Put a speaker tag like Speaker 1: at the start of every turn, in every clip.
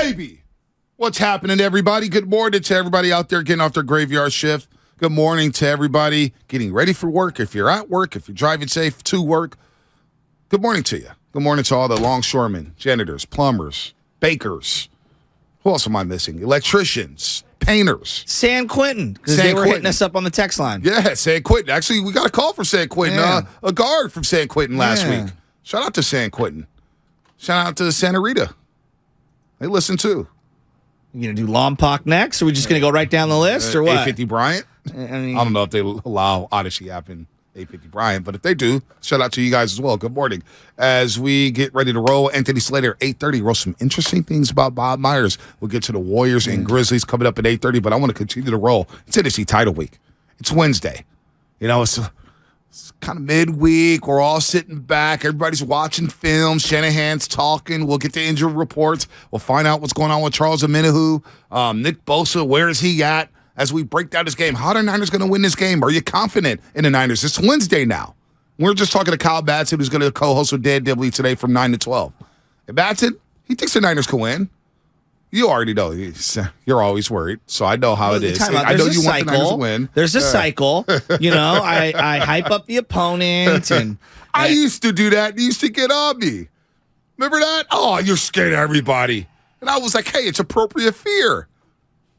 Speaker 1: baby. What's happening, everybody? Good morning to everybody out there getting off their graveyard shift. Good morning to everybody getting ready for work. If you're at work, if you're driving safe to work, good morning to you. Good morning to all the longshoremen, janitors, plumbers, bakers. Who else am I missing? Electricians, painters.
Speaker 2: San Quentin, because they were hitting us up on the text line.
Speaker 1: Yeah, San Quentin. Actually, we got a call from San Quentin, a guard from San Quentin last week. Shout out to San Quentin. Shout out to Santa Rita. They listen too.
Speaker 2: You going to do Lompoc next, or are we just going to go right down the list, or what?
Speaker 1: 850 Bryant. I don't know if they allow Odyssey app in 850 Bryant, but if they do, shout out to you guys as well. Good morning. As we get ready to roll, Anthony Slater, 8:30, wrote some interesting things about Bob Myers. We'll get to the Warriors and Grizzlies coming up at 8:30, but I want to continue to roll. It's NFC title week. It's Wednesday. You know, it's kind of midweek. We're all sitting back. Everybody's watching films. Shanahan's talking. We'll get the injury reports. We'll find out what's going on with Charles Omenihu. Nick Bosa, where is he at? As we break down this game, how are the Niners going to win this game? Are you confident in the Niners? It's Wednesday now. We're just talking to Kyle Batson, who's going to co-host with Dan Dibley today from 9 to 12. And Batson, he thinks the Niners can win. You already know. You're always worried, so I know how it is. I know you want the Niners to win.
Speaker 2: There's a cycle. You know, I hype up the opponent.
Speaker 1: I used to do that. You used to get on me. Remember that? Oh, you're scared of everybody. And I was like, hey, it's appropriate fear.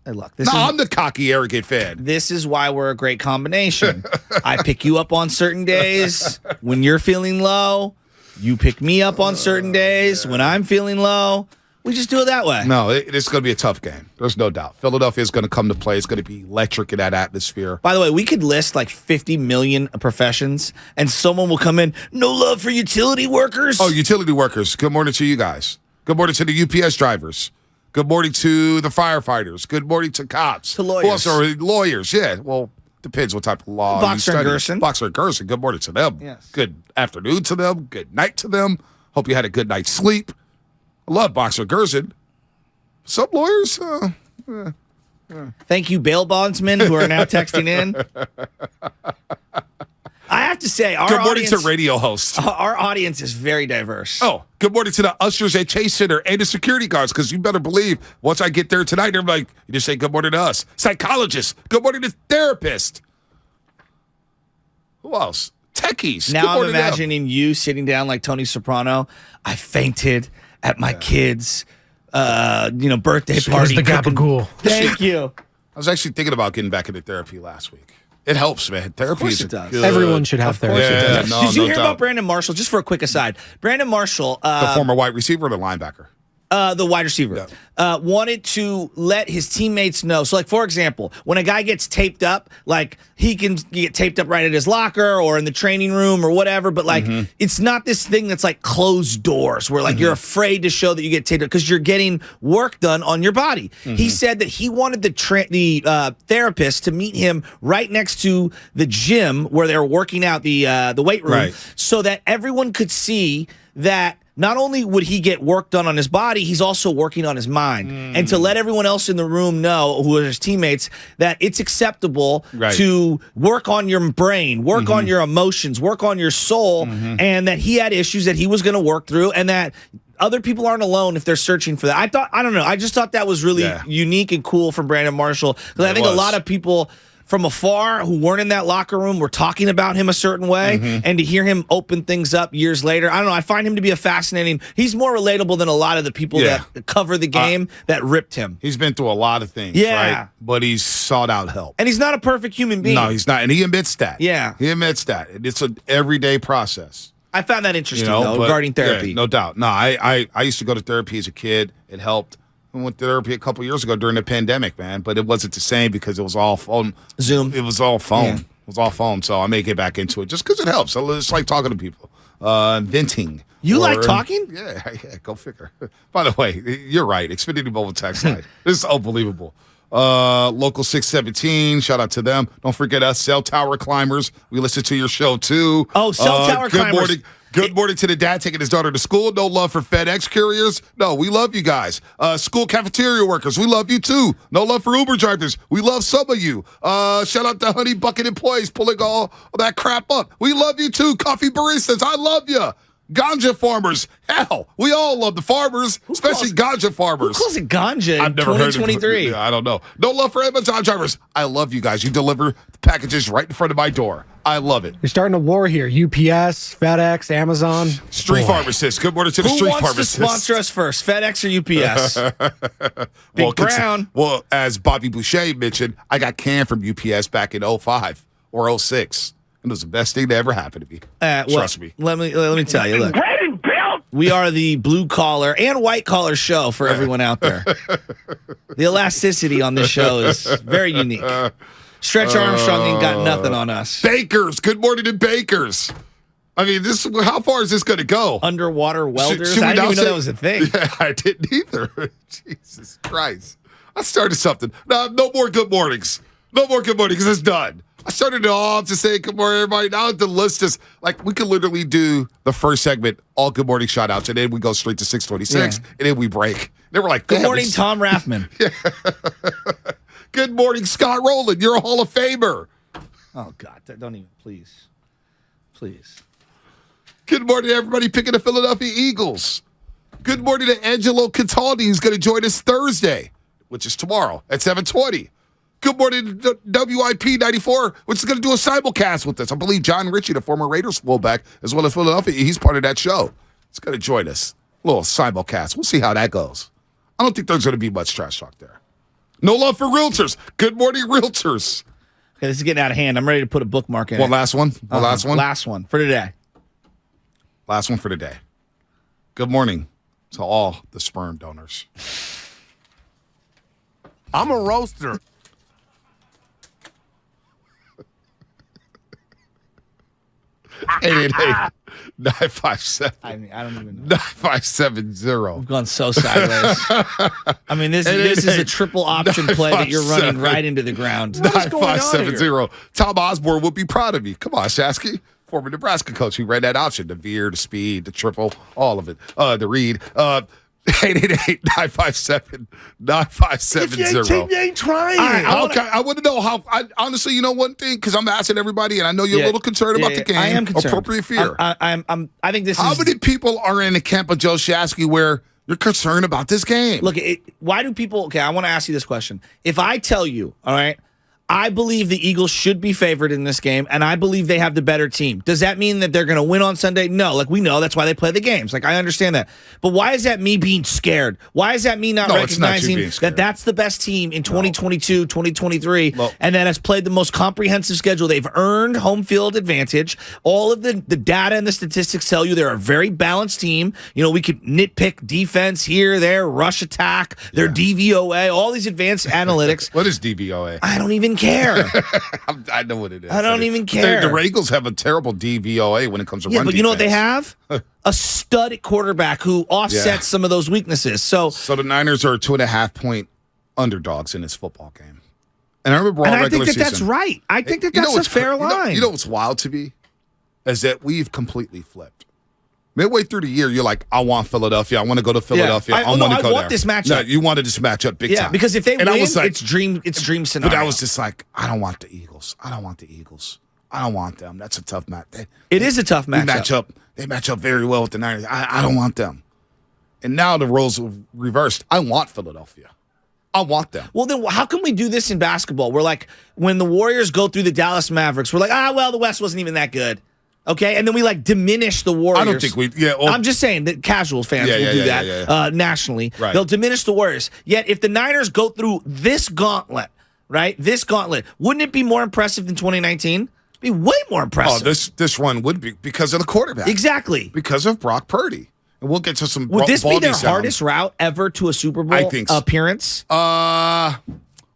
Speaker 2: Hey, look,
Speaker 1: I'm the cocky, arrogant fan.
Speaker 2: This is why we're a great combination. I pick you up on certain days. When you're feeling low, you pick me up on certain days. When I'm feeling low, we just do it that way.
Speaker 1: No, it's going to be a tough game. There's no doubt. Philadelphia is going to come to play. It's going to be electric in that atmosphere.
Speaker 2: By the way, we could list like 50 million professions, and someone will come in, no love for utility workers.
Speaker 1: Oh, utility workers. Good morning to you guys. Good morning to the UPS drivers. Good morning to the firefighters. Good morning to cops.
Speaker 2: To lawyers.
Speaker 1: Lawyers, yeah. Well, depends what type of law
Speaker 2: Boxer
Speaker 1: you study.
Speaker 2: and Gerson.
Speaker 1: Boxer and Gerson. Good morning to them.
Speaker 2: Yes.
Speaker 1: Good afternoon to them. Good night to them. Hope you had a good night's sleep. I love Boxer Gerson. Some lawyers.
Speaker 2: Thank you, bail bondsmen who are now texting in. I have to say,
Speaker 1: good morning to radio hosts.
Speaker 2: Our audience is very diverse.
Speaker 1: Oh, good morning to the ushers at Chase Center and the security guards, because you better believe once I get there tonight, they're like, you just say good morning to us. Psychologists. Good morning to therapists. Who else? Techies.
Speaker 2: Now I'm imagining you sitting down like Tony Soprano. I fainted at my kid's birthday party.
Speaker 3: The gabagool.
Speaker 2: Thank you.
Speaker 1: I was actually thinking about getting back into therapy last week. It helps, man. Therapy is
Speaker 2: does.
Speaker 1: good.
Speaker 3: Everyone should have therapy.
Speaker 1: Yeah,
Speaker 2: Did you hear about Brandon Marshall? Just for a quick aside, Brandon Marshall,
Speaker 1: the former wide receiver or the linebacker?
Speaker 2: The wide receiver, wanted to let his teammates know. So, like, for example, when a guy gets taped up, like, he can get taped up right at his locker or in the training room or whatever, but, like, it's not this thing that's, like, closed doors where, like, you're afraid to show that you get taped up because you're getting work done on your body. He said that he wanted the therapist to meet him right next to the gym where they were working out the weight room so that everyone could see that not only would he get work done on his body, he's also working on his mind. And to let everyone else in the room know, who are his teammates, that it's acceptable to work on your brain, work on your emotions, work on your soul, and that he had issues that he was going to work through, and that other people aren't alone if they're searching for that. I just thought that was really unique and cool from Brandon Marshall, because I think a lot of people from afar who weren't in that locker room were talking about him a certain way, and to hear him open things up years later, I don't know, I find him to be he's more relatable than a lot of the people that cover the game that ripped him.
Speaker 1: He's been through a lot of things, right? But he's sought out help.
Speaker 2: And he's not a perfect human being.
Speaker 1: No, he's not, and he admits that.
Speaker 2: Yeah.
Speaker 1: He admits that. It's an everyday process.
Speaker 2: I found that interesting, regarding therapy.
Speaker 1: Yeah, no doubt. No, I used to go to therapy as a kid. It helped. I went to therapy a couple years ago during the pandemic, man, but it wasn't the same because it was all phone.
Speaker 2: Zoom.
Speaker 1: It was all phone. Yeah. It was all phone, so I may get back into it just because it helps. I just like talking to people. Venting.
Speaker 2: You like talking?
Speaker 1: Yeah, go figure. By the way, you're right. Xfinity Mobile text line. This is unbelievable. Local 617, shout out to them. Don't forget us, Cell Tower Climbers. We listen to your show, too.
Speaker 2: Oh, Cell Tower Climbers.
Speaker 1: Morning. Good morning to the dad taking his daughter to school. No love for FedEx couriers. No, we love you guys. School cafeteria workers, we love you too. No love for Uber drivers. We love some of you. Shout out to Honey Bucket employees pulling all that crap up. We love you too. Coffee baristas, I love you. Ganja farmers. Hell, we all love the farmers, especially ganja farmers.
Speaker 2: Who calls it ganja
Speaker 1: I've
Speaker 2: in
Speaker 1: never heard
Speaker 2: 2023?
Speaker 1: I don't know. No love for Amazon drivers. I love you guys. You deliver the packages right in front of my door. I love it.
Speaker 3: You're starting a war here. UPS, FedEx, Amazon.
Speaker 1: Street pharmacist. Good morning to the street pharmacist.
Speaker 2: Who wants to sponsor us first, FedEx or UPS? Big Brown.
Speaker 1: Well, as Bobby Boucher mentioned, I got canned from UPS back in 05 or 06. It was the best thing that ever happened to me. Trust me.
Speaker 2: Let me tell you. Look, we are the blue collar and white collar show for everyone out there. The elasticity on this show is very unique. Stretch Armstrong ain't got nothing on us.
Speaker 1: Bakers. Good morning to Bakers. I mean, how far is this going to go?
Speaker 2: Underwater welders?
Speaker 1: Should
Speaker 2: I didn't even know that was a thing.
Speaker 1: Yeah, I didn't either. Jesus Christ. I started something. No more good mornings. No more good mornings. It's done. I started it off to say good morning, everybody. Now the list is like we could literally do the first segment, all good morning shout outs, and then we go straight to 626, and then we break. They were like,
Speaker 2: good morning, Tom Raffman.
Speaker 1: Good morning, Scott Rowland. You're a Hall of Famer.
Speaker 2: Oh, God. Don't even, please. Please.
Speaker 1: Good morning, everybody picking the Philadelphia Eagles. Good morning to Angelo Cataldi, who's going to join us Thursday, which is tomorrow at 7:20. Good morning to WIP 94, which is going to do a simulcast with us. I believe John Ritchie, the former Raiders fullback, as well as Philadelphia, he's part of that show. He's going to join us. A little simulcast. We'll see how that goes. I don't think there's going to be much trash talk there. No love for realtors. Good morning, realtors.
Speaker 2: Okay, this is getting out of hand. I'm ready to put a bookmark in it.
Speaker 1: Last one? Last one?
Speaker 2: Last one for today.
Speaker 1: Last one for today. Good morning to all the sperm donors.
Speaker 4: I'm a roaster.
Speaker 1: 888-957.
Speaker 2: I mean, I don't even know.
Speaker 1: 9570.
Speaker 2: We've gone so sideways. I mean, this is a triple option play that you're running right into the ground.
Speaker 1: 9570. Tom Osborne would be proud of me. Come on, Shasky. Former Nebraska coach who ran that option, the veer, the speed, the triple, all of it. The read. 888-957-9570.
Speaker 4: You ain't trying.
Speaker 1: I want to know how. Honestly, you know one thing, because I'm asking everybody, and I know you're a little concerned about the game.
Speaker 2: I am concerned.
Speaker 1: Appropriate fear.
Speaker 2: I think this
Speaker 1: How
Speaker 2: is.
Speaker 1: many people are in the camp of Joe Shasky where you're concerned about this game?
Speaker 2: Look, why do people? Okay, I want to ask you this question. If I tell you, all right, I believe the Eagles should be favored in this game, and I believe they have the better team. Does that mean that they're going to win on Sunday? No. Like, we know that's why they play the games. Like, I understand that. But why is that me being scared? Why is that me not recognizing that that's the best team in 2022, 2023, and that has played the most comprehensive schedule? They've earned home field advantage. All of the data and the statistics tell you they're a very balanced team. You know, we could nitpick defense here, there, rush attack, their DVOA, all these advanced analytics.
Speaker 1: What is DVOA?
Speaker 2: I don't even care.
Speaker 1: I know what it is.
Speaker 2: I don't even care.
Speaker 1: The Eagles have a terrible DVOA when it comes to run
Speaker 2: but
Speaker 1: defense.
Speaker 2: you know what they have? A stud at quarterback who offsets some of those weaknesses. So
Speaker 1: the Niners are 2.5-point underdogs in this football game. And I remember all regular season.
Speaker 2: That's right. I think that's a fair line.
Speaker 1: You know what's wild to me? Is that we've completely flipped. Midway through the year, you're like, I want Philadelphia. I want to go to Philadelphia. I want to go there.
Speaker 2: I want this matchup.
Speaker 1: No, you wanted this matchup big time.
Speaker 2: Yeah, because if they win,
Speaker 1: I was like,
Speaker 2: it's dream scenario.
Speaker 1: But I was just like, I don't want the Eagles. I don't want the Eagles. I don't want them. That's a tough match.
Speaker 2: It is a tough matchup.
Speaker 1: They match up very well with the Niners. I don't want them. And now the roles have reversed. I want Philadelphia. I want them.
Speaker 2: Well, then how can we do this in basketball? We're like, when the Warriors go through the Dallas Mavericks, we're like, the West wasn't even that good. Okay, and then we diminish the Warriors.
Speaker 1: I don't think we. Yeah,
Speaker 2: I'm just saying that casual fans will do that nationally.
Speaker 1: Right.
Speaker 2: They'll diminish the Warriors. Yet, if the Niners go through this gauntlet, right? This gauntlet, wouldn't it be more impressive than 2019? It'd be way more impressive.
Speaker 1: Oh, this run would be because of the quarterback.
Speaker 2: Exactly.
Speaker 1: Because of Brock Purdy. And we'll get to some.
Speaker 2: Would this be their hardest route ever to a Super Bowl appearance?
Speaker 1: Well,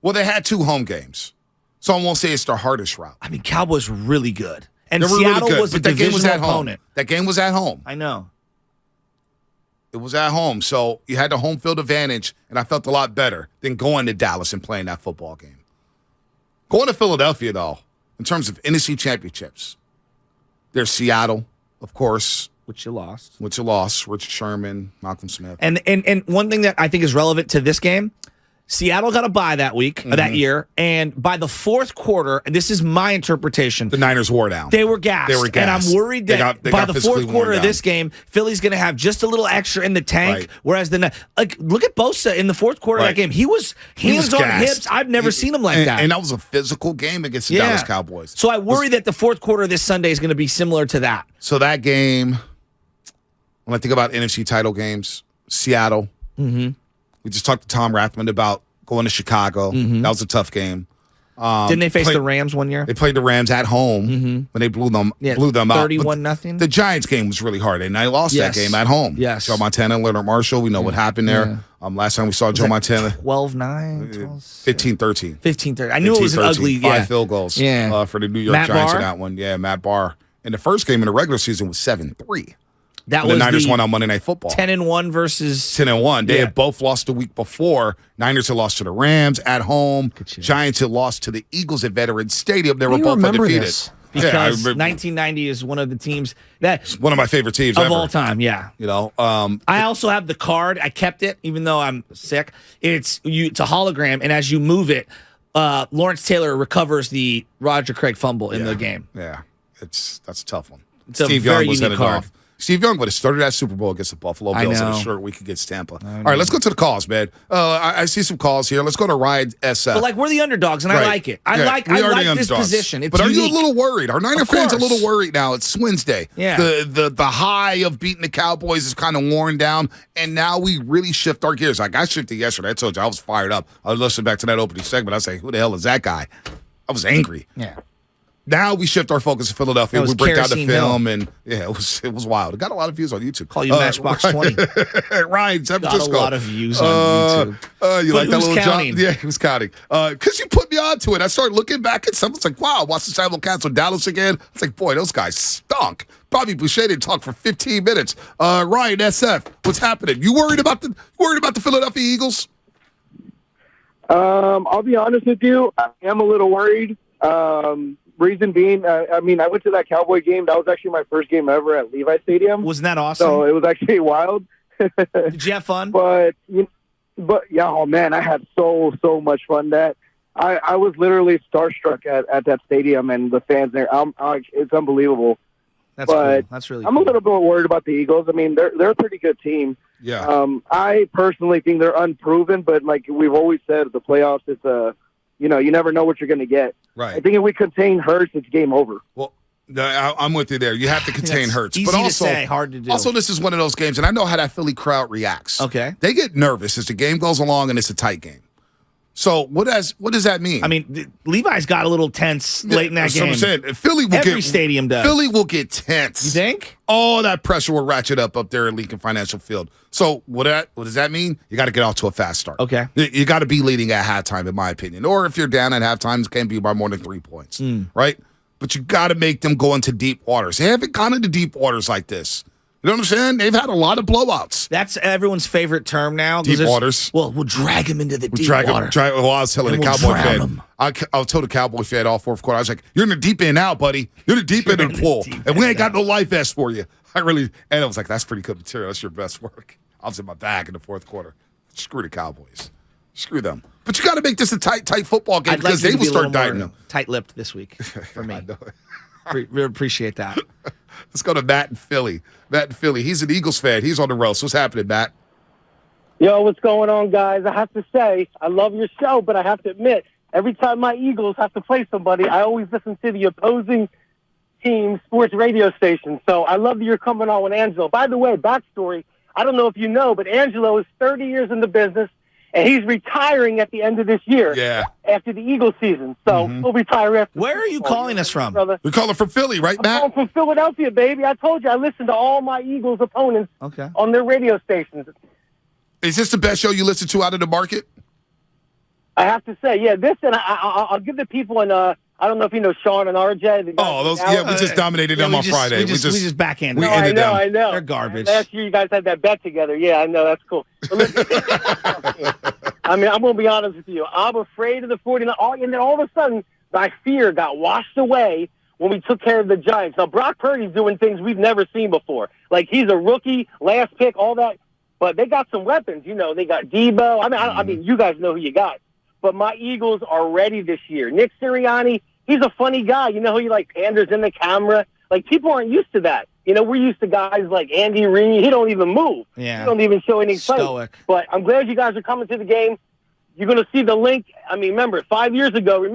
Speaker 1: they had 2 home games, so I won't say it's their hardest route.
Speaker 2: I mean, Cowboys were really good. And Seattle
Speaker 1: really
Speaker 2: was a divisional opponent.
Speaker 1: That game was at home.
Speaker 2: I know.
Speaker 1: It was at home, so you had the home field advantage, and I felt a lot better than going to Dallas and playing that football game. Going to Philadelphia, though, in terms of NFC Championships, there's Seattle, of course.
Speaker 2: Which you lost.
Speaker 1: Richard Sherman, Malcolm Smith.
Speaker 2: And one thing that I think is relevant to this game, Seattle got a bye that week, that year, and by the fourth quarter, and this is my interpretation,
Speaker 1: the Niners wore down.
Speaker 2: They were gassed. And I'm worried that by the fourth quarter of this game, Philly's going to have just a little extra in the tank, whereas look at Bosa in the fourth quarter of that game. He was hands on hips. I've never seen him like that.
Speaker 1: And that was a physical game against the Dallas Cowboys.
Speaker 2: So I worry that the fourth quarter of this Sunday is going to be similar to that.
Speaker 1: So that game, when I think about NFC title games, Seattle, we just talked to Tom Rathman about going to Chicago. That was a tough game.
Speaker 2: Didn't they face the Rams one year?
Speaker 1: They played the Rams at home when they blew them out.
Speaker 2: 31-0.
Speaker 1: The Giants game was really hard, and I lost that game at home.
Speaker 2: Yes.
Speaker 1: Joe Montana, Leonard Marshall, we know what happened there. Last time we saw Joe Montana.
Speaker 2: 12-9?
Speaker 1: 15-13.
Speaker 2: 15-13. I knew it was an ugly.
Speaker 1: 5 field goals for the New York Giants in that one. Yeah, Matt Barr. And the first game in the regular season was 7-3.
Speaker 2: That was
Speaker 1: the Niners won on Monday Night Football.
Speaker 2: 10-1 versus
Speaker 1: 10-1. They had both lost the week before. Niners had lost to the Rams at home. Giants had lost to the Eagles at Veterans Stadium. They were both undefeated.
Speaker 2: This? Because 1990 is one of the teams that's
Speaker 1: one of my favorite teams
Speaker 2: of all time. Yeah,
Speaker 1: I
Speaker 2: also have the card. I kept it, even though I'm sick. It's a hologram, and as you move it, Lawrence Taylor recovers the Roger Craig fumble in the game.
Speaker 1: Yeah, that's a tough one.
Speaker 2: It's Steve Young was headed off.
Speaker 1: Steve Young would have started that Super Bowl against the Buffalo Bills in a short week against Tampa. All right, let's go to the calls, man. I see some calls here. Let's go to Ryan SF.
Speaker 2: But we're the underdogs, and I like it. I like this position. It's
Speaker 1: but are
Speaker 2: unique.
Speaker 1: you a little worried? Are Niner fans a little worried now? It's Wednesday.
Speaker 2: Yeah.
Speaker 1: The high of beating the Cowboys is kind of worn down, and now we really shift our gears. Like I shifted yesterday. I told you I was fired up. I was listening back to that opening segment. I was like, who the hell is that guy? I was angry.
Speaker 2: Yeah.
Speaker 1: Now we shift our focus to Philadelphia. We break down the film, and it was wild. It got a lot of views on YouTube.
Speaker 2: Call you Matchbox 20.
Speaker 1: Ryan, San Francisco.
Speaker 2: Got a lot of views on YouTube.
Speaker 1: You like that little counting? Yeah, he was counting. Because you put me onto it. I started looking back at something. It's like, wow, watch the simulcast with Dallas again. It's like, boy, those guys stunk. Bobby Boucher didn't talk for 15 minutes. Ryan SF, what's happening? You worried about the Philadelphia Eagles?
Speaker 4: I'll be honest with you. I am a little worried. Reason being, I went to that Cowboy game. That was actually my first game ever at Levi Stadium.
Speaker 2: Wasn't that awesome?
Speaker 4: So it was actually wild.
Speaker 2: Did you have fun?
Speaker 4: But yeah, oh man, I had so much fun. That I was literally starstruck at that stadium and the fans there. It's unbelievable.
Speaker 2: That's cool. That's really.
Speaker 4: I'm a little bit worried about the Eagles. I mean, they're a pretty good team.
Speaker 1: Yeah.
Speaker 4: I personally think they're unproven, but like we've always said, the playoffs, it's a. You never know what you're going to get.
Speaker 1: Right.
Speaker 4: I think if we contain Hurts, it's game over.
Speaker 1: Well, I'm with you there. You have to contain Hurts.
Speaker 2: Easy
Speaker 1: but also,
Speaker 2: to say, hard to do.
Speaker 1: Also, this is one of those games, and I know how that Philly crowd reacts.
Speaker 2: Okay.
Speaker 1: They get nervous as the game goes along, and it's a tight game. So what does that mean?
Speaker 2: I mean, Levi's got a little tense late in that game.
Speaker 1: That's what I'm saying. Philly will
Speaker 2: Every stadium does.
Speaker 1: Philly will get tense.
Speaker 2: You think?
Speaker 1: Oh, that pressure will ratchet up there at Lincoln Financial Field. So what does that mean? You got to get off to a fast start.
Speaker 2: Okay.
Speaker 1: You got to be leading at halftime, in my opinion. Or if you're down at halftime, it can't be by more than 3 points, right? But you got to make them go into deep waters. They haven't gone into deep waters like this. You know what I'm saying? They've had a lot of blowouts.
Speaker 2: That's everyone's favorite term now.
Speaker 1: Deep waters.
Speaker 2: Well, we'll drag him into the deep water.
Speaker 1: Well, I was telling the Cowboy fan. I told the Cowboy fan all fourth quarter. I was like, "You're in the deep end now, buddy. You're in the deep end of the pool, and we ain't got no life vest for you." And I was like, "That's pretty good material. That's your best work." I was in my bag in the fourth quarter. Screw the Cowboys. Screw them. But you got to make this a tight football game because they will start dieting them.
Speaker 2: Tight-lipped this week for me. Really appreciate that.
Speaker 1: Let's go to Matt in Philly. He's an Eagles fan. He's on the road. So what's happening, Matt?
Speaker 5: Yo, what's going on, guys? I have to say, I love your show, but I have to admit, every time my Eagles have to play somebody, I always listen to the opposing team sports radio station. So I love that you're coming on with Angelo. By the way, backstory, I don't know if you know, but Angelo is 30 years in the business, and he's retiring at the end of this year.
Speaker 1: Yeah.
Speaker 5: After the Eagles season. So he'll retire after.
Speaker 2: Where are you calling us from?
Speaker 5: Brother.
Speaker 1: We're calling from Philly, right, Matt?
Speaker 5: I'm calling from Philadelphia, baby. I told you I listen to all my Eagles opponents on their radio stations.
Speaker 1: Is this the best show you listen to out of the market?
Speaker 5: I have to say, yeah, this, and I'll give the people, and I don't know if you know Sean and RJ.
Speaker 1: We just dominated them on Friday.
Speaker 2: We just backhanded
Speaker 5: them. I know.
Speaker 2: They're garbage.
Speaker 5: Last year you guys had that bet together. Yeah, I know. That's cool. Listen, I mean, I'm going to be honest with you. I'm afraid of the 49ers. And then all of a sudden, my fear got washed away when we took care of the Giants. Now, Brock Purdy's doing things we've never seen before. Like, he's a rookie, last pick, all that. But they got some weapons. You know, they got Debo. I mean, you guys know who you got. But my Eagles are ready this year. Nick Sirianni, he's a funny guy. You know, he panders in the camera. Like, people aren't used to that. You know, we're used to guys like Andy Reid. He don't even move.
Speaker 2: Yeah.
Speaker 5: He don't even show any fight.
Speaker 2: Stoic.
Speaker 5: But I'm glad you guys are coming to the game. You're going to see the link. I mean, remember, 5 years ago,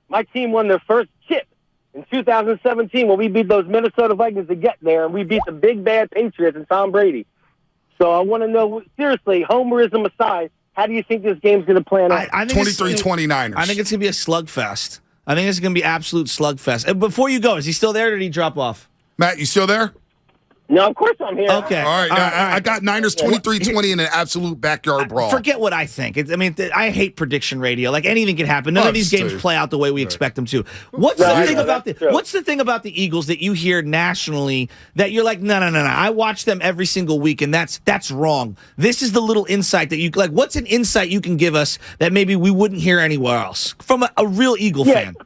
Speaker 5: my team won their first chip in 2017 when we beat those Minnesota Vikings to get there, and we beat the big, bad Patriots and Tom Brady. So I want to know, seriously, homerism aside, how do you think this game's going to plan out?
Speaker 1: 23-29ers.
Speaker 2: I think it's going to be a slugfest. I think it's going to be absolute slugfest. And before you go, is he still there or did he drop off?
Speaker 1: Matt, you still there?
Speaker 5: No, of course I'm here.
Speaker 2: Okay.
Speaker 1: All right. I got Niners 23-20 in an absolute backyard brawl.
Speaker 2: Forget what I think. I hate prediction radio. Like, anything can happen. None of these games play out the way we expect them to. What's the thing about the Eagles that you hear nationally that you're like, no. I watch them every single week, and that's wrong. This is the little insight that you like. What's an insight you can give us that maybe we wouldn't hear anywhere else from a real Eagle fan?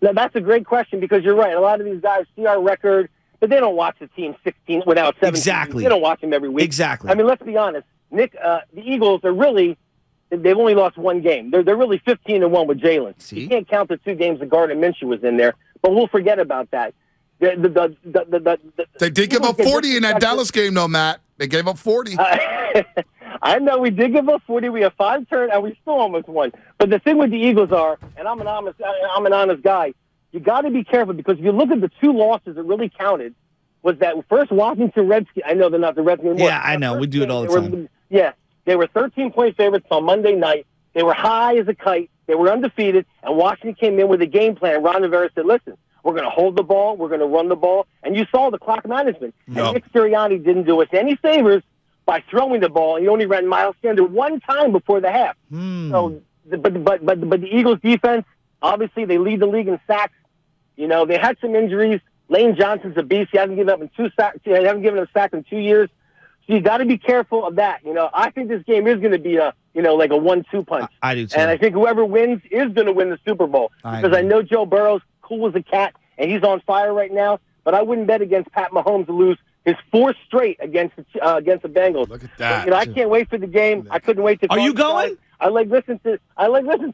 Speaker 5: No, that's a great question because you're right. A lot of these guys see our record, but they don't watch the team 16 without 17.
Speaker 2: Exactly.
Speaker 5: They don't watch them every week.
Speaker 2: Exactly.
Speaker 5: I mean, let's be honest. Nick, the Eagles are they've only lost one game. They're really 15-1 with Jalen.
Speaker 2: See?
Speaker 5: You can't count the 2 games that Gardner Minshew was in there, but we'll forget about that.
Speaker 1: They did give up 40 in that Dallas game, though, Matt. They gave up 40.
Speaker 5: I know we did give up 40. We have 5 turns, and we still almost won. But the thing with the Eagles and I'm an honest guy, you got to be careful because if you look at the 2 losses that really counted, was that first Washington Redskins. I know they're not the Redskins anymore.
Speaker 2: Yeah, I know. We do it all the time.
Speaker 5: They were 13-point favorites on Monday night. They were high as a kite. They were undefeated, and Washington came in with a game plan. Ron Rivera said, listen, we're going to hold the ball. We're going to run the ball. And you saw the clock management.
Speaker 1: No.
Speaker 5: And Nick Sirianni didn't do us any favors by throwing the ball. He only ran Miles Sanders 1 time before the half. So, but the Eagles' defense, obviously, they lead the league in sacks. You know, they had some injuries. Lane Johnson's a beast. He hasn't given up in 2 sacks. He hasn't given a sack in 2 years. So you got to be careful of that. You know, I think this game is going to be like a 1-2 punch.
Speaker 2: I do too.
Speaker 5: And I think whoever wins is going to win the Super Bowl because I know Joe Burrow's cool as a cat and he's on fire right now. But I wouldn't bet against Pat Mahomes to lose his 4th straight against the Bengals.
Speaker 1: Look at that.
Speaker 5: But, I can't wait for the game. I couldn't wait to.
Speaker 2: Are you going?
Speaker 5: I like listening to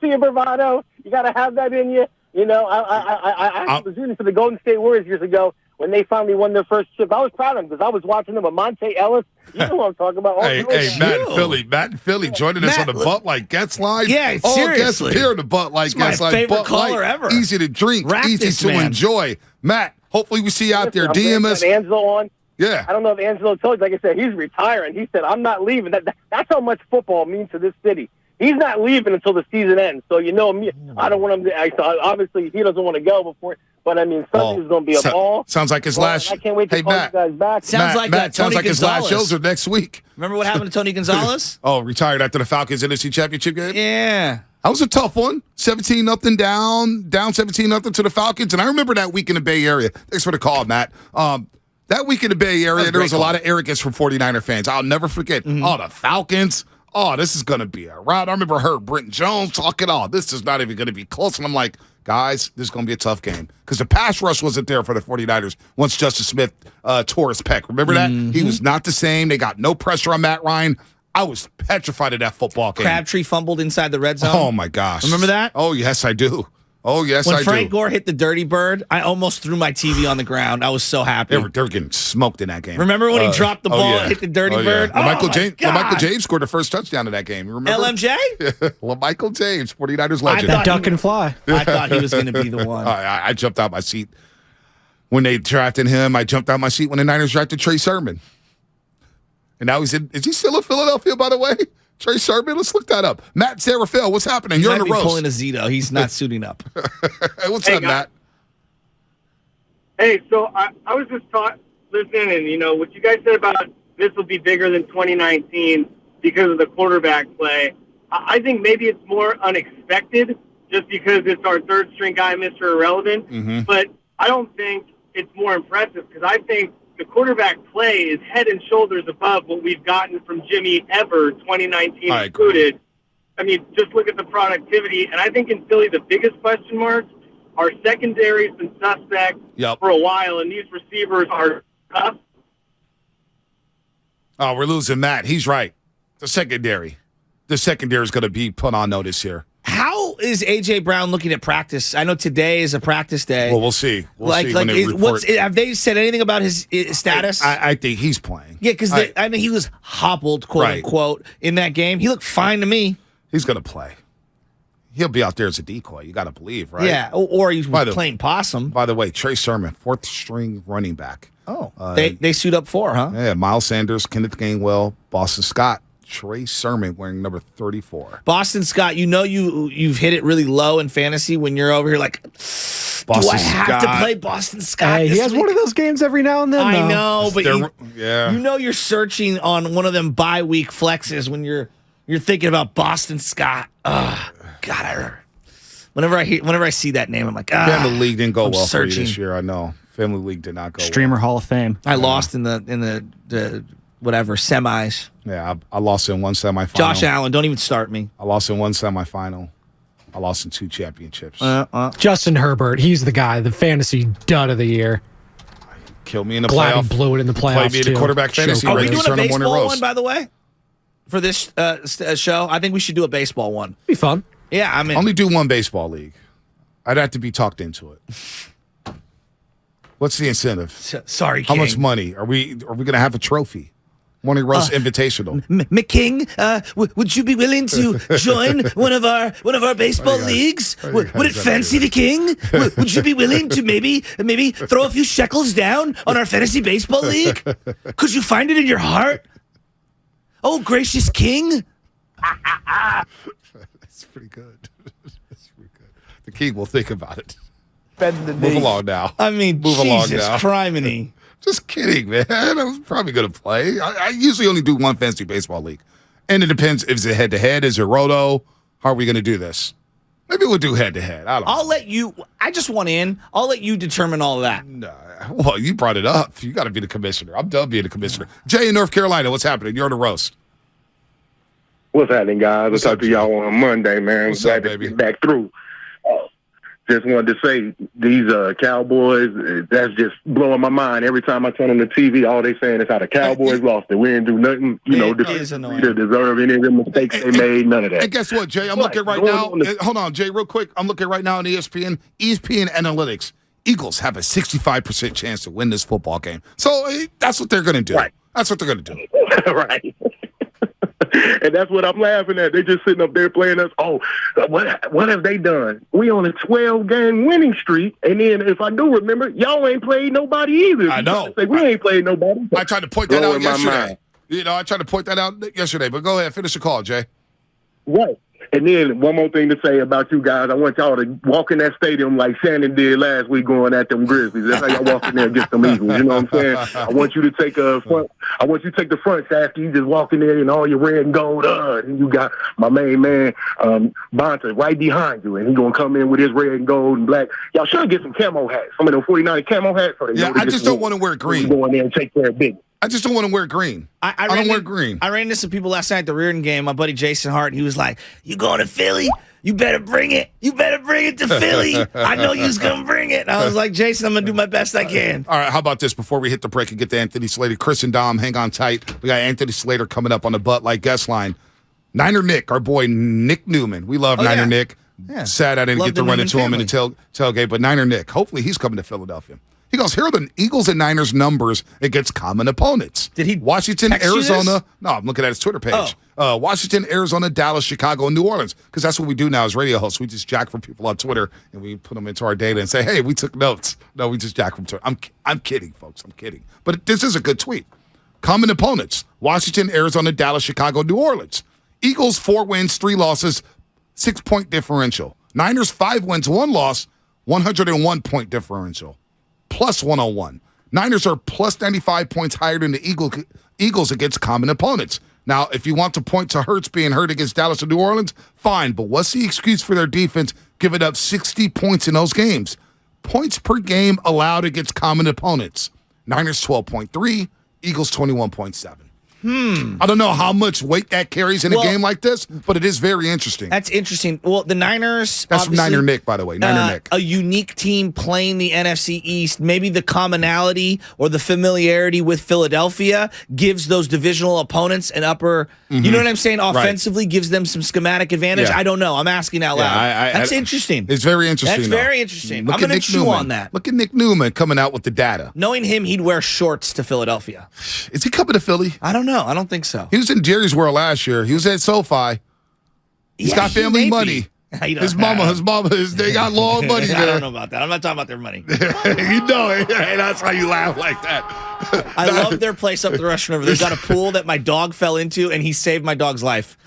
Speaker 5: your bravado. You got to have that in you. You know, I was rooting for the Golden State Warriors years ago when they finally won their first chip. I was proud of them because I was watching them with Monte Ellis. You know what I'm talking about.
Speaker 1: Hey, Matt and Philly joining us on the Butt Like Guest line.
Speaker 2: Yeah,
Speaker 1: all
Speaker 2: seriously.
Speaker 1: guests here on the Butt Like Guest line.
Speaker 2: favorite
Speaker 1: Butt
Speaker 2: caller
Speaker 1: Light,
Speaker 2: ever.
Speaker 1: Easy to drink, easy to enjoy. Matt, hopefully we see you out there. DM us.
Speaker 5: Angelo on.
Speaker 1: Yeah.
Speaker 5: I don't know if Angelo told you. Like I said, he's retiring. He said, I'm not leaving. That's how much football means to this city. He's not leaving until the season ends. So, you know, I don't want him to. Obviously, he doesn't want to go before. But, I mean, Sunday is going to be a ball.
Speaker 1: Sounds like his last.
Speaker 5: I can't wait to call
Speaker 1: Matt,
Speaker 5: you guys back.
Speaker 2: Sounds like
Speaker 1: Matt,
Speaker 2: Tony
Speaker 1: sounds like
Speaker 2: Gonzalez.
Speaker 1: his last shows are next week.
Speaker 2: Remember what happened to Tony Gonzalez?
Speaker 1: Retired after the Falcons NFC Championship game?
Speaker 2: Yeah.
Speaker 1: That was a tough one. 17-0 down 17-0 to the Falcons. And I remember that week in the Bay Area. Thanks for the call, Matt. That week in the Bay Area, there was a lot of arrogance from 49er fans. I'll never forget. Oh, the Falcons. Oh, this is going to be a rout. I remember her, Britton Jones, talking, this is not even going to be close. And I'm like, guys, this is going to be a tough game. Because the pass rush wasn't there for the 49ers once Justice Smith tore his pec. Remember that? He was not the same. They got no pressure on Matt Ryan. I was petrified of that football game.
Speaker 2: Crabtree fumbled inside the red zone.
Speaker 1: Oh, my gosh.
Speaker 2: Remember that?
Speaker 1: Oh, yes, I do. Oh, yes,
Speaker 2: when
Speaker 1: I do.
Speaker 2: Frank Gore hit the dirty bird, I almost threw my TV on the ground. I was so happy.
Speaker 1: They were getting smoked in that game.
Speaker 2: Remember when he dropped the ball and hit the dirty bird?
Speaker 1: Yeah. Michael James scored the first touchdown of that game. You remember?
Speaker 2: LMJ?
Speaker 1: Michael James, 49ers legend.
Speaker 3: That duck and fly.
Speaker 2: I thought he was going to be the one.
Speaker 1: I jumped out my seat when they drafted him. I jumped out my seat when the Niners drafted Trey Sermon. And now is he still in Philadelphia, by the way? Trey Sermon, let's look that up. Matt Serafel, what's happening? You're on the roast.
Speaker 2: Pulling a Zito. He's not suiting up.
Speaker 1: Hey, what's up, Matt?
Speaker 6: Hey, so I was just listening, and, you know, what you guys said about this will be bigger than 2019 because of the quarterback play. I think maybe it's more unexpected just because it's our third-string guy, Mr. Irrelevant. But I don't think it's more impressive because I think the quarterback play is head and shoulders above what we've gotten from Jimmy ever, 2019 included. I mean, just look at the productivity. And I think in Philly, the biggest question marks are secondary's been suspect for a while, and these receivers are tough.
Speaker 1: Oh, we're losing Matt. He's right. The secondary is going to be put on notice here.
Speaker 2: How is A.J. Brown looking at practice? I know today is a practice day.
Speaker 1: Well, we'll see.
Speaker 2: Have they said anything about his status?
Speaker 1: I think he's playing.
Speaker 2: Yeah, because he was hobbled, quote unquote, in that game. He looked fine to me.
Speaker 1: He's going to play. He'll be out there as a decoy. You got to believe, right?
Speaker 2: Yeah, or he's playing possum.
Speaker 1: By the way, Trey Sermon, 4th string running back.
Speaker 2: Oh, they suit up 4, huh?
Speaker 1: Yeah, Miles Sanders, Kenneth Gainwell, Boston Scott, Trey Sermon wearing number 34.
Speaker 2: Boston Scott, you've hit it really low in fantasy when you're over here like, do I have to play Boston Scott?
Speaker 3: Hey, he has one of those games every now and then.
Speaker 2: I know, but
Speaker 1: you're
Speaker 2: searching on one of them bye-week flexes when you're thinking about Boston Scott. God, whenever I see that name, I'm like,
Speaker 1: Family League didn't go well
Speaker 2: searching.
Speaker 1: for you this year. I know. Family League did not go
Speaker 3: Streamer
Speaker 1: well.
Speaker 3: Hall of Fame.
Speaker 2: I lost in the whatever semis.
Speaker 1: Yeah, I lost in one semifinal.
Speaker 2: Josh Allen, don't even start me.
Speaker 1: I lost in one semifinal. I lost in 2 championships.
Speaker 3: Justin Herbert, he's the guy, the fantasy dud of the year.
Speaker 1: Killed me in the
Speaker 3: Glad
Speaker 1: playoff.
Speaker 3: he blew it in the playoffs.
Speaker 1: Played me in the quarterback fantasy.
Speaker 2: Are we doing a baseball one, by the way, for this show? I think we should do a baseball one.
Speaker 3: Be fun.
Speaker 2: Yeah, I mean,
Speaker 1: only do one baseball league. I'd have to be talked into it. What's the incentive?
Speaker 2: Sorry, King.
Speaker 1: How much money are we going to have a trophy? Morning Roast Invitational.
Speaker 2: McKing, would you be willing to join one of our baseball leagues? Would it fancy the King? Would you be willing to maybe throw a few shekels down on our fantasy baseball league? Could you find it in your heart? Oh, gracious King.
Speaker 1: That's pretty good. That's pretty good. The King will think about it. Move along now.
Speaker 2: I mean,
Speaker 1: move along now.
Speaker 2: Criminy.
Speaker 1: Just kidding, man. I was probably going to play. I usually only do one fantasy baseball league. And it depends if it's a head-to-head. Is it roto? How are we going to do this? Maybe we'll do head-to-head. I don't know.
Speaker 2: I'll let you – I just want in. I'll let you determine all of that.
Speaker 1: No. Well, you brought it up. You got to be the commissioner. I'm done being the commissioner. Jay in North Carolina, what's happening? You're on the roast.
Speaker 7: What's happening, guys? I'll talk to y'all on Monday, man.
Speaker 1: What's up, baby?
Speaker 7: Back through. Just wanted to say, these Cowboys, that's just blowing my mind. Every time I turn on the TV, all they saying is how the Cowboys lost it. We didn't do nothing, to deserve any of the mistakes they made, none of that.
Speaker 1: And guess what, Jay? I'm looking right now. Hold on, Jay, real quick. I'm looking right now on ESPN Analytics. Eagles have a 65% chance to win this football game. So that's what they're going to do.
Speaker 7: Right.
Speaker 1: That's what they're going to do.
Speaker 7: Right. And that's what I'm laughing at. They're just sitting up there playing us. Oh, what have they done? We on a 12-game winning streak, and then if I do remember, y'all ain't played nobody either.
Speaker 1: I know.
Speaker 7: We ain't played nobody.
Speaker 1: I tried to point that out yesterday. I tried to point that out yesterday. But go ahead, finish the call, Jay.
Speaker 7: Right. And then one more thing to say about you guys. I want y'all to walk in that stadium like Shannon did last week going at them Grizzlies. That's how y'all walk in there and get some Eagles. You know what I'm saying? I want you to take the front after you just walk in there in all your red and gold. And you got my main man, Bonta, right behind you. And he's going to come in with his red and gold and black. Y'all should get some camo hats. Some of them 49 camo hats.
Speaker 1: I just don't want to wear green.
Speaker 7: Go in there and take care of business.
Speaker 1: I just don't want to wear green. I don't wear green.
Speaker 2: I ran into some people last night at the Reardon game. My buddy Jason Hart, he was like, "You going to Philly? You better bring it. You better bring it to Philly. I know you's going to bring it." And I was like, "Jason, I'm going to do my best I can."
Speaker 1: All right, how about this before we hit the break and get to Anthony Slater? Chris and Dom, hang on tight. We got Anthony Slater coming up on the Butt Like guest line. Niner Nick, our boy Nick Newman. We love Niner Nick. Yeah. Sad I didn't get to run into him in the tailgate, but Niner Nick, hopefully he's coming to Philadelphia. He goes, here are the Eagles and Niners numbers against common opponents.
Speaker 2: Did he
Speaker 1: Washington, Arizona. No, I'm looking at his Twitter page. Washington, Arizona, Dallas, Chicago, and New Orleans. Because that's what we do now as radio hosts. We just jack from people on Twitter, and we put them into our data and say, hey, we took notes. No, we just jack from Twitter. I'm kidding, folks. I'm kidding. But this is a good tweet. Common opponents, Washington, Arizona, Dallas, Chicago, New Orleans. Eagles, 4 wins, 3 losses, 6-point differential. Niners, 5 wins, 1 loss, 101-point differential. Plus 101. Niners are plus 95 points higher than the Eagles against common opponents. Now, if you want to point to Hurts being hurt against Dallas and New Orleans, fine. But what's the excuse for their defense giving up 60 points in those games? Points per game allowed against common opponents. Niners 12.3, Eagles 21.7. I don't know how much weight that carries in a game like this, but it is very interesting.
Speaker 2: That's interesting. Well, the Niners.
Speaker 1: That's from Niner Nick, by the way. Niner Nick.
Speaker 2: A unique team playing the NFC East. Maybe the commonality or the familiarity with Philadelphia gives those divisional opponents an upper. You know what I'm saying? Offensively, gives them some schematic advantage.
Speaker 1: Yeah.
Speaker 2: I don't know. I'm asking out loud. That's interesting.
Speaker 1: It's very interesting.
Speaker 2: That's very interesting. I'm going to chew on that.
Speaker 1: Look at Nick Newman coming out with the data.
Speaker 2: Knowing him, he'd wear shorts to Philadelphia.
Speaker 1: Is he coming to Philly?
Speaker 2: I don't know. I don't think so.
Speaker 1: He was in Jerry's World last year. He was at SoFi. He's got family money. His mama, they got long money there.
Speaker 2: I don't know about that. I'm not talking about their money.
Speaker 1: You know it. That's why you laugh like that.
Speaker 2: I love their place up the Russian River. They've got a pool that my dog fell into, and he saved my dog's life.